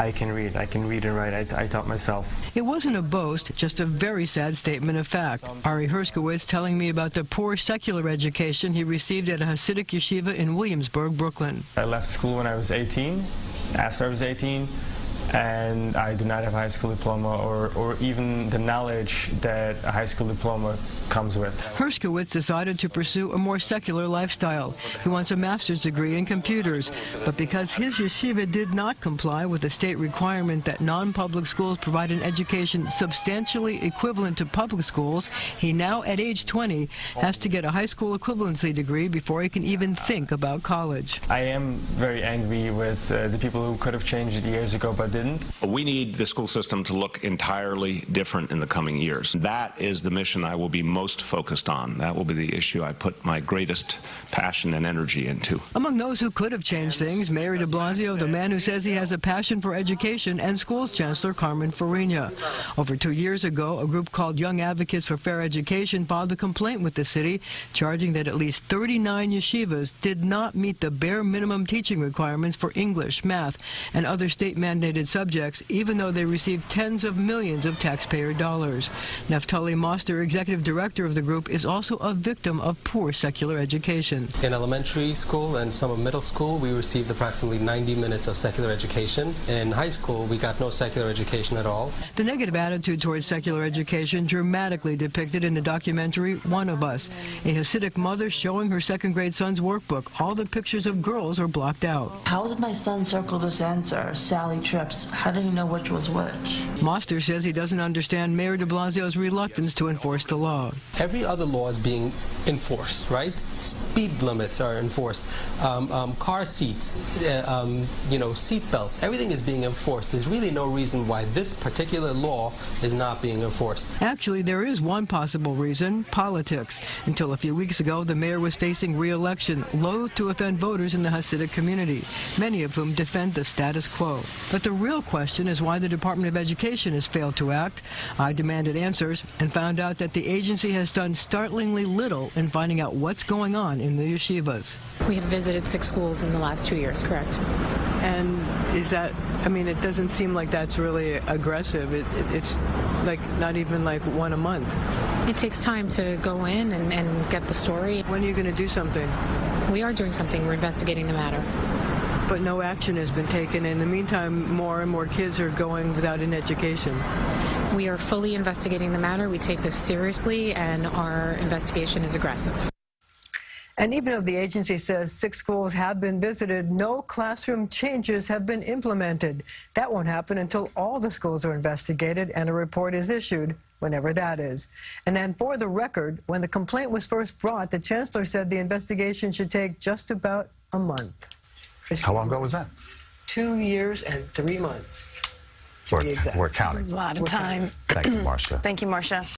I can read and write. I taught myself. It wasn't a boast, just a very sad statement of fact. Ari Hershokwitz telling me about the poor secular education he received at a Hasidic yeshiva in Williamsburg, Brooklyn. I left school when I was 18, after I was 18, and I do not have a high school diploma or even the knowledge that a high school diploma comes with. Hershkowitz decided to pursue a more secular lifestyle. He wants a master's degree in computers, but because his yeshiva did not comply with the state requirement that non-public schools provide an education substantially equivalent to public schools, he now, at age 20, has to get a high school equivalency degree before he can even think about college. I am very angry with the people who could have changed it years ago but didn't. We need the school system to look entirely different in the coming years. That is the mission I will be most focused on. That will be the issue I put my greatest passion and energy into. Among those who could have changed things, Mayor de Blasio, the man who says he has a passion for education, and schools chancellor Carmen Farina. Over 2 years ago, a group called Young Advocates for Fair Education filed a complaint with the city, charging that at least 39 yeshivas did not meet the bare minimum teaching requirements for English, math, and other state-mandated subjects, even though they received tens of millions of taxpayer dollars. Naftali Moster, executive director of the group, is also a victim of poor secular education. In elementary school and some of middle school, we received approximately 90 minutes of secular education. In high school, we got no secular education at all. The negative attitude towards secular education dramatically depicted in the documentary One of Us, a Hasidic mother showing her second-grade son's workbook. All the pictures of girls are blocked out. How did my son circle this answer, Sally Trips? How did he know which was which? Moster says he doesn't understand Mayor de Blasio's reluctance to enforce the law. Every other law is being enforced, right? Speed limits are enforced. Car seats, seat belts, everything is being enforced. There's really no reason why this particular law is not being enforced. Actually, there is one possible reason: politics. Until a few weeks ago, the mayor was facing re-election, loath to offend voters in the Hasidic community, many of whom defend the status quo. But the real question is why the Department of Education has failed to act. I demanded answers and found out that the agency has done startlingly little in finding out what's going on in the yeshivas. We have visited 6 schools in the last 2 years, correct? And is that, it doesn't seem like that's really aggressive. It's like not even like one a month. It takes time to go in and get the story. When are you going to do something? We are doing something. We're investigating the matter. But no action has been taken. In the meantime, more and more kids are going without an education. We are fully investigating the matter. We take this seriously, and our investigation is aggressive. And even though the agency says 6 schools have been visited, no classroom changes have been implemented. That won't happen until all the schools are investigated and a report is issued, whenever that is. And then for the record, when the complaint was first brought, the chancellor said the investigation should take just about a month. How long ago was that? 2 years and 3 months. We're counting. A lot of time. Thank you, Marcia. Thank you, Marcia.